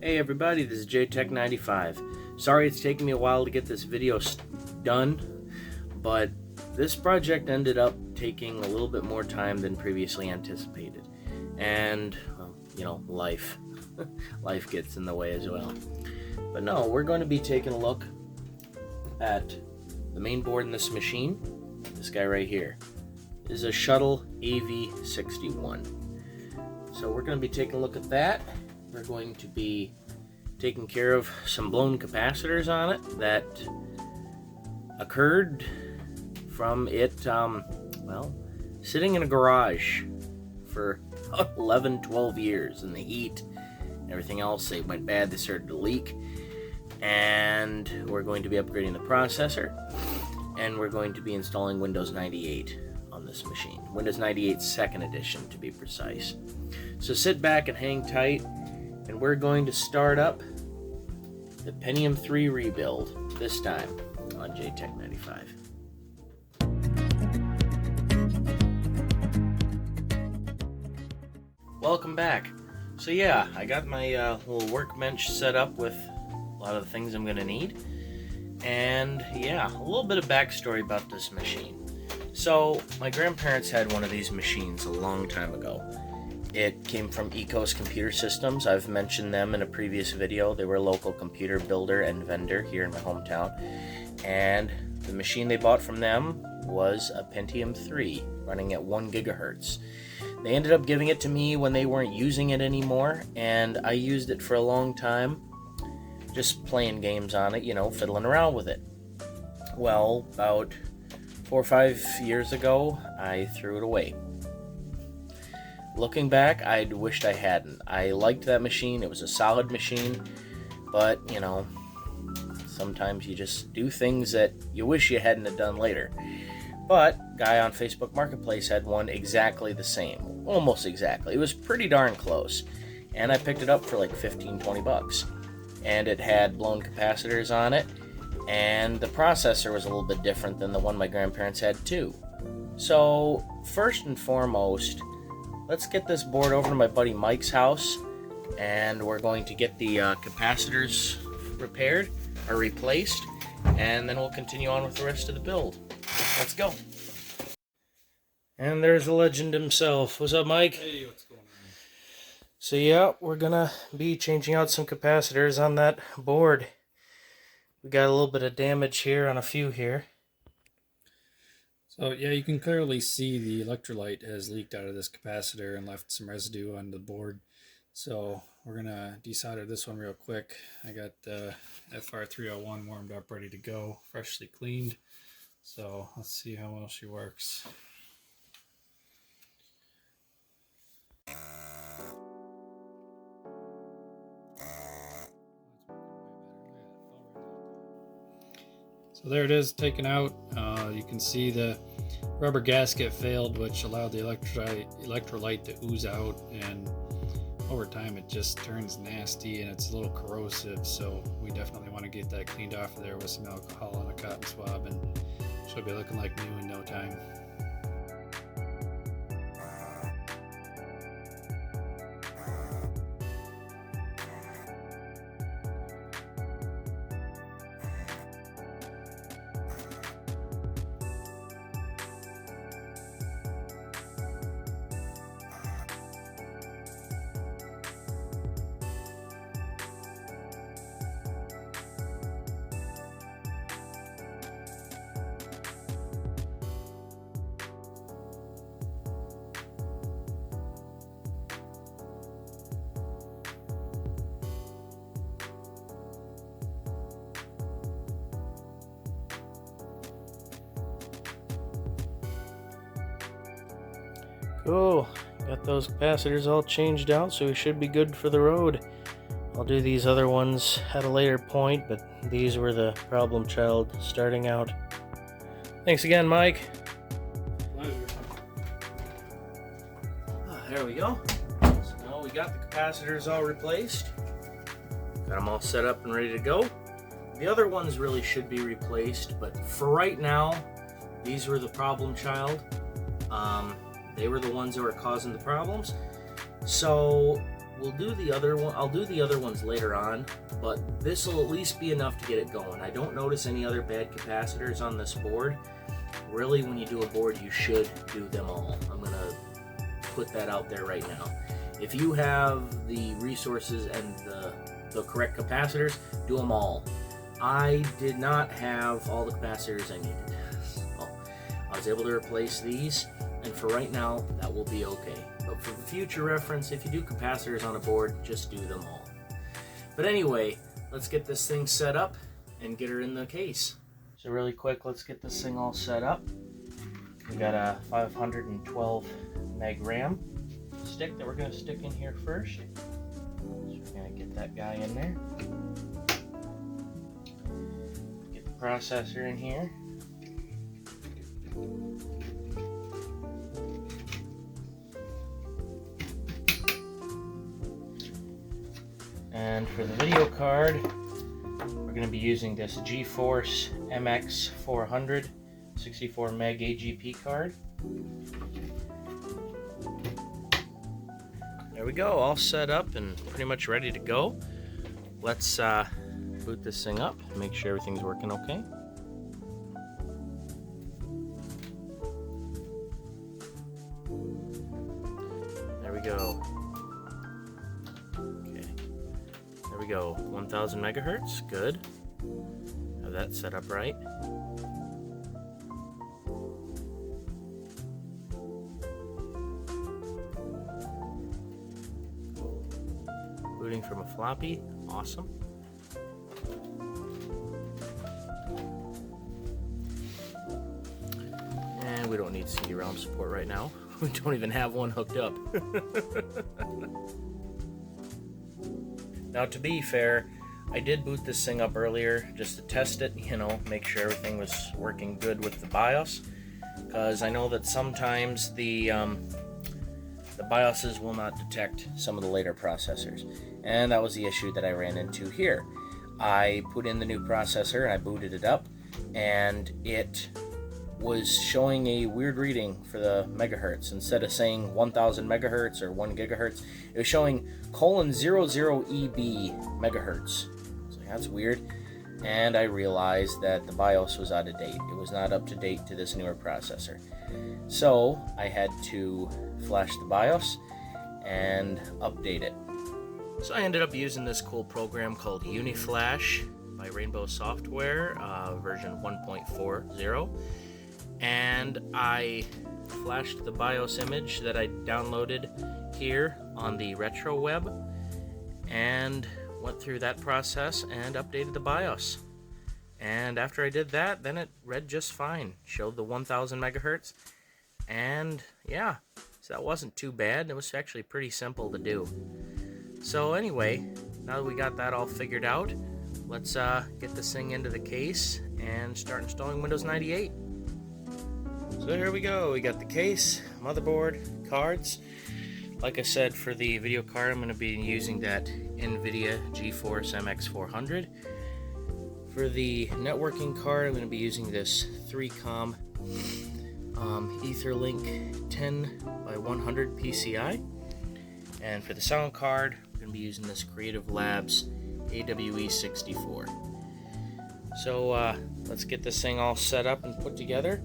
Hey everybody, this is JTech95. Sorry it's taken me a while to get this video done, but this project ended up taking a little bit more time than previously anticipated. And, well, you know, life. Life gets in the way as well. But no, we're going to be taking a look at the main board in this machine. This guy right here is a Shuttle AV61. So we're going to be taking a look at that. We're going to be taking care of some blown capacitors on it that occurred from it, well, sitting in a garage for 11, 12 years in the heat and everything else. They went bad, they started to leak, and we're going to be upgrading the processor, and we're going to be installing Windows 98 on this machine. Windows 98 2nd edition to be precise. So sit back and hang tight, and we're going to start up the Pentium III rebuild, this time on JTech95. Welcome back. So yeah, I got my little workbench set up with a lot of the things I'm going to need. And yeah, a little bit of backstory about this machine. So my grandparents had one of these machines a long time ago. It came from EKOS Computer Systems. I've mentioned them in a previous video. They were a local computer builder and vendor here in my hometown. And the machine they bought from them was a Pentium III running at 1 gigahertz. They ended up giving it to me when they weren't using it anymore, and I used it for a long time, just playing games on it, you know, fiddling around with it. Well, about 4 or 5 years ago, I threw it away. Looking back, I'd wished I hadn't. I liked that machine. It was a solid machine, but, you know, sometimes you just do things that you wish you hadn't have done later. But guy on Facebook Marketplace had one exactly the same, almost exactly. It was pretty darn close, and I picked it up for like 15-20 bucks. And it had blown capacitors on it, and the processor was a little bit different than the one my grandparents had too. So first and foremost, let's get this board over to my buddy Mike's house, and we're going to get the capacitors repaired or replaced, and then we'll continue on with the rest of the build. Let's go. And there's the legend himself. What's up, Mike? Hey, what's going on? So yeah, we're gonna be changing out some capacitors on that board. We got a little bit of damage here on a few here. So yeah, you can clearly see the electrolyte has leaked out of this capacitor and left some residue on the board. So we're gonna desolder this one real quick. I got the FR301 warmed up, ready to go, freshly cleaned. So let's see how well she works. So there it is, taken out. You can see the rubber gasket failed, which allowed the electrolyte to ooze out, and over time it just turns nasty and it's a little corrosive, so we definitely want to get that cleaned off of there with some alcohol and a cotton swab, and she'll be looking like new in no time. Cool. Got those capacitors all changed out, so we should be good for the road. I'll do these other ones at a later point, but these were the problem child starting out. Thanks again, Mike. Pleasure. There we go. So now we got the capacitors all replaced. Got them all set up and ready to go. The other ones really should be replaced, but for right now, these were the problem child. They were the ones that were causing the problems. So we'll do the other one. I'll do the other ones later on, but this will at least be enough to get it going. I don't notice any other bad capacitors on this board. Really, when you do a board, you should do them all. I'm gonna put that out there right now. If you have the resources and the correct capacitors, do them all. I did not have all the capacitors I needed. So I was able to replace these, and for right now, that will be okay. But for future reference, if you do capacitors on a board, just do them all. But anyway, let's get this thing set up and get her in the case. So really quick, let's get this thing all set up. We got a 512 meg RAM stick that we're going to stick in here first. So we're going to get that guy in there. Get the processor in here. And for the video card, we're going to be using this GeForce MX 400 64 meg AGP card. There we go, all set up and pretty much ready to go. Let's boot this thing up and make sure everything's working okay. There we go. Okay, there we go. 1000 megahertz, good. Have that set up right. Booting from a floppy, awesome. And we don't need CD-ROM support right now. We don't even have one hooked up. Now, to be fair, I did boot this thing up earlier just to test it, you know, make sure everything was working good with the BIOS, because I know that sometimes the BIOSes will not detect some of the later processors, and that was the issue that I ran into here. I put in the new processor and I booted it up, and it was showing a weird reading for the megahertz. Instead of saying 1000 megahertz or 1 gigahertz, it was showing :00EB megahertz. So that's weird. And I realized that the BIOS was out of date. It was not up to date to this newer processor. So I had to flash the BIOS and update it. So I ended up using this cool program called UniFlash by Rainbow Software, version 1.40. And I flashed the BIOS image that I downloaded here on the retro web and went through that process and updated the BIOS. And after I did that, then it read just fine. Showed the 1000 megahertz. And yeah, so that wasn't too bad. It was actually pretty simple to do. So anyway, now that we got that all figured out, let's get this thing into the case and start installing Windows 98. So here we go. We got the case, motherboard, cards. Like I said, for the video card, I'm going to be using that NVidia GeForce MX 400. For the networking card, I'm going to be using this 3Com Etherlink 10x100 PCI. And for the sound card, I'm going to be using this Creative Labs AWE64. So let's get this thing all set up and put together,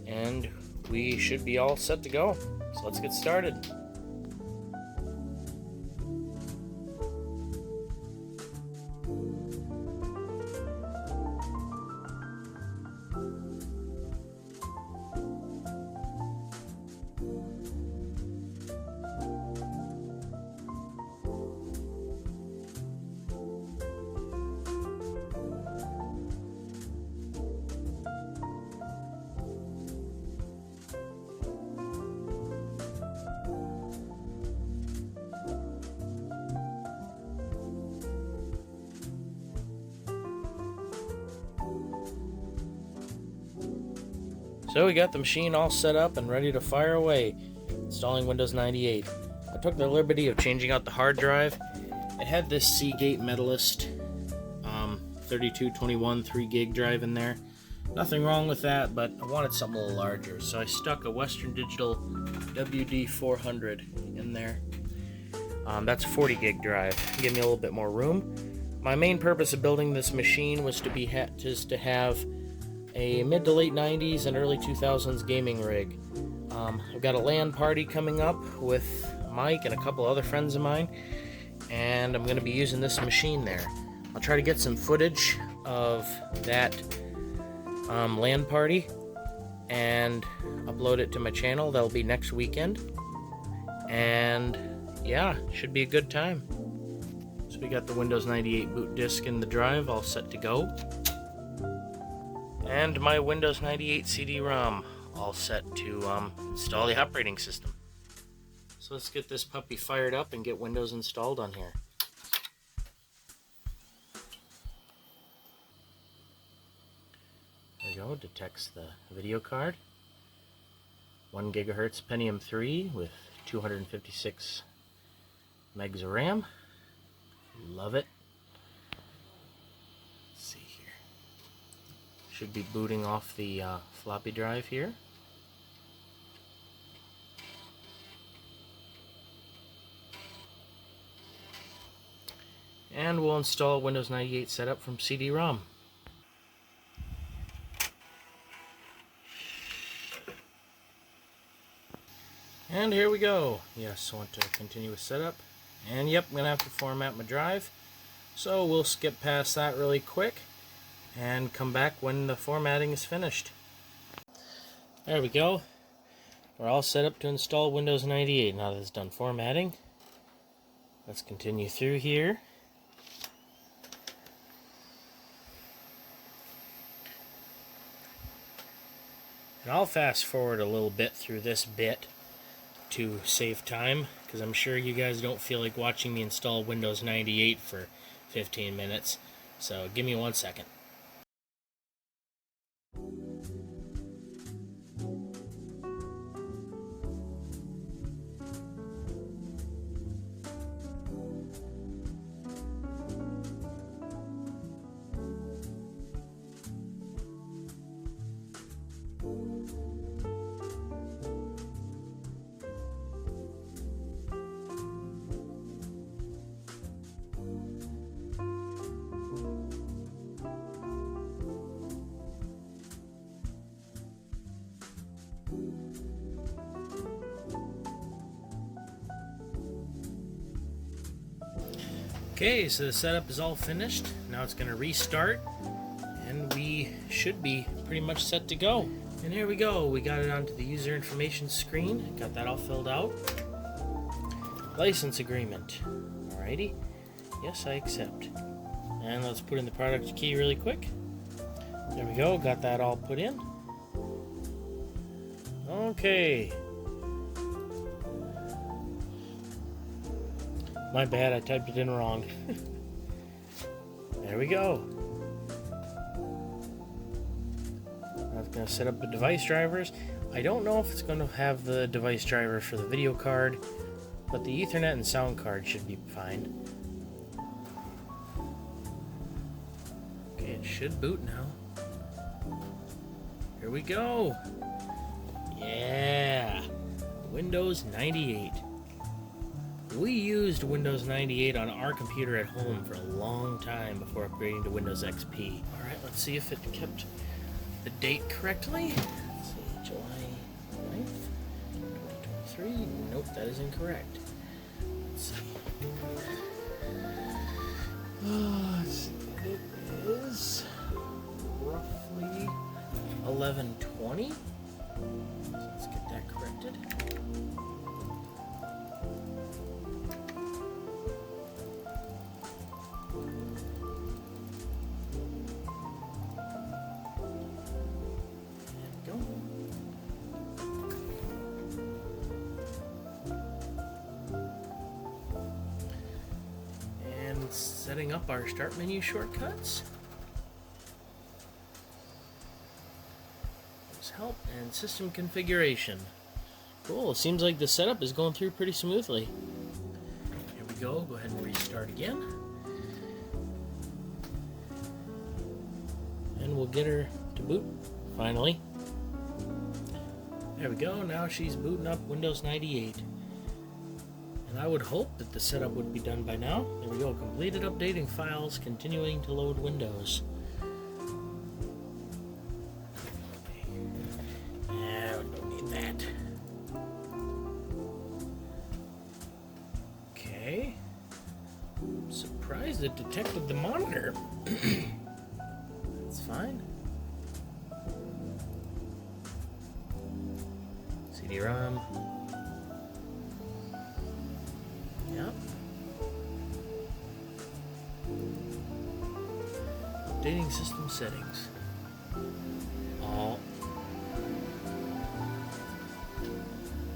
and we should be all set to go. So let's get started. So we got the machine all set up and ready to fire away, installing Windows 98. I took the liberty of changing out the hard drive. It had this Seagate Medalist 3221 3 gig drive in there. Nothing wrong with that, but I wanted something a little larger, so I stuck a Western Digital WD400 in there. That's a 40 gig drive, give me a little bit more room. My main purpose of building this machine was to be just to have a mid to late 90s and early 2000s gaming rig. I've got a LAN party coming up with Mike and a couple other friends of mine, and I'm going to be using this machine there. I'll try to get some footage of that LAN party and upload it to my channel. That'll be next weekend, and yeah, should be a good time. So we got the Windows 98 boot disk in the drive all set to go, and my Windows 98 CD-ROM all set to install the operating system. So let's get this puppy fired up and get Windows installed on here. There we go, detects the video card. 1 gigahertz Pentium III with 256 megs of RAM. Love it. Let's see here. Should be booting off the floppy drive here. And we'll install Windows 98 setup from CD-ROM. And here we go. Yes, I want to continue with setup. And yep, I'm going to have to format my drive. So we'll skip past that really quick and come back when the formatting is finished. There we go. We're all set up to install Windows 98 now that it's done formatting. Let's continue through here. And I'll fast forward a little bit through this bit to save time, because I'm sure you guys don't feel like watching me install Windows 98 for 15 minutes. So give me 1 second. Okay, so the setup is all finished. Now it's going to restart, and we should be pretty much set to go. And here we go. We got it onto the user information screen. Got that all filled out. License agreement. Alrighty. Yes, I accept. And let's put in the product key really quick. There we go. Got that all put in. Okay. My bad, I typed it in wrong. There we go. Now it's going to set up the device drivers. I don't know if it's going to have the device driver for the video card, but the Ethernet and sound card should be fine. Okay, it should boot now. Here we go. Yeah, Windows 98. We used Windows 98 on our computer at home for a long time before upgrading to Windows XP. Alright, let's see if it kept the date correctly. Let's see, July 9th, 2023. Nope, that is incorrect. Let's see. Let's see. It is roughly 11:20. So let's get that corrected. Setting up our start menu shortcuts. There's help and system configuration. Cool, seems like the setup is going through pretty smoothly. Here we go, go ahead and restart again. And we'll get her to boot, finally. There we go, now she's booting up Windows 98. And I would hope that the setup would be done by now. There we go, completed updating files, continuing to load Windows. Yeah, we don't need that. Okay. I'm surprised it detected the monitor. That's fine. CD-ROM. Yep. Updating system settings. Oh.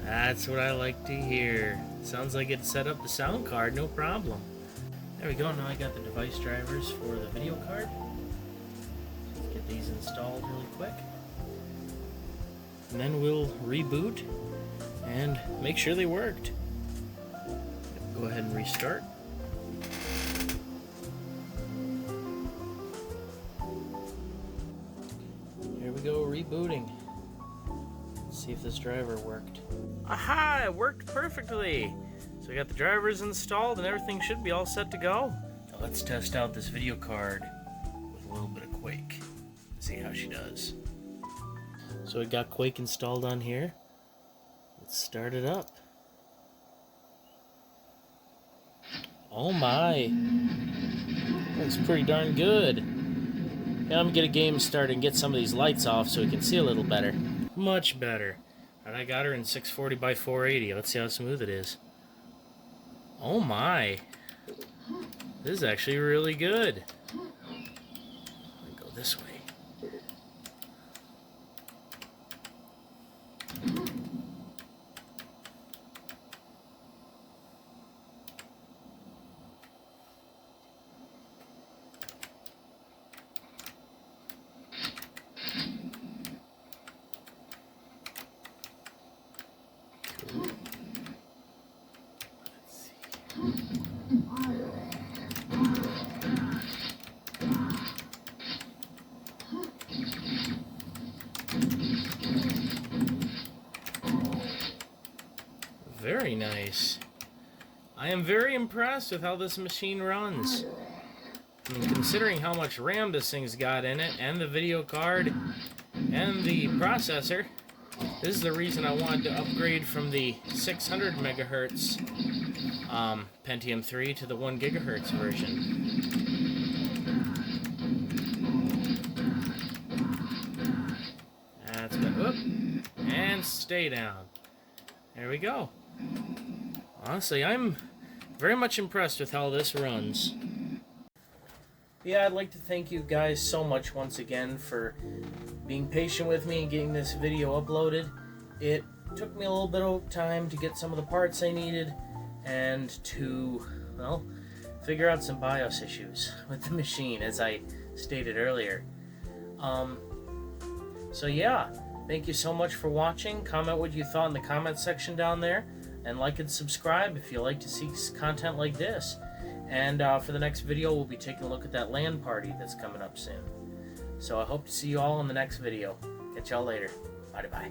That's what I like to hear. Sounds like it set up the sound card, no problem. There we go, now I got the device drivers for the video card. Let's get these installed really quick. And then we'll reboot and make sure they worked. Go ahead and restart. Here we go, rebooting. Let's see if this driver worked. Aha! It worked perfectly! So I got the drivers installed and everything should be all set to go. Now let's test out this video card with a little bit of Quake. See how she does. So I got Quake installed on here. Let's start it up. Oh my! Looks pretty darn good. Now I'm gonna get a game started and get some of these lights off so we can see a little better. Much better. And I got her in 640 by 480. Let's see how smooth it is. Oh my! This is actually really good. Let me go this way. Very nice. I am very impressed with how this machine runs. I mean, considering how much RAM this thing's got in it, and the video card, and the processor, this is the reason I wanted to upgrade from the 600 megahertz Pentium III to the 1 gigahertz version. That's good. Whoop. And stay down. There we go. Honestly, I'm very much impressed with how this runs. Yeah, I'd like to thank you guys so much once again for being patient with me and getting this video uploaded. It took me a little bit of time to get some of the parts I needed and to, well, figure out some BIOS issues with the machine, as I stated earlier. So yeah, thank you so much for watching. Comment what you thought in the comment section down there, and like and subscribe if you like to see content like this. And for the next video, we'll be taking a look at that LAN party that's coming up soon. So I hope to see you all in the next video. Catch y'all later. Bye-bye.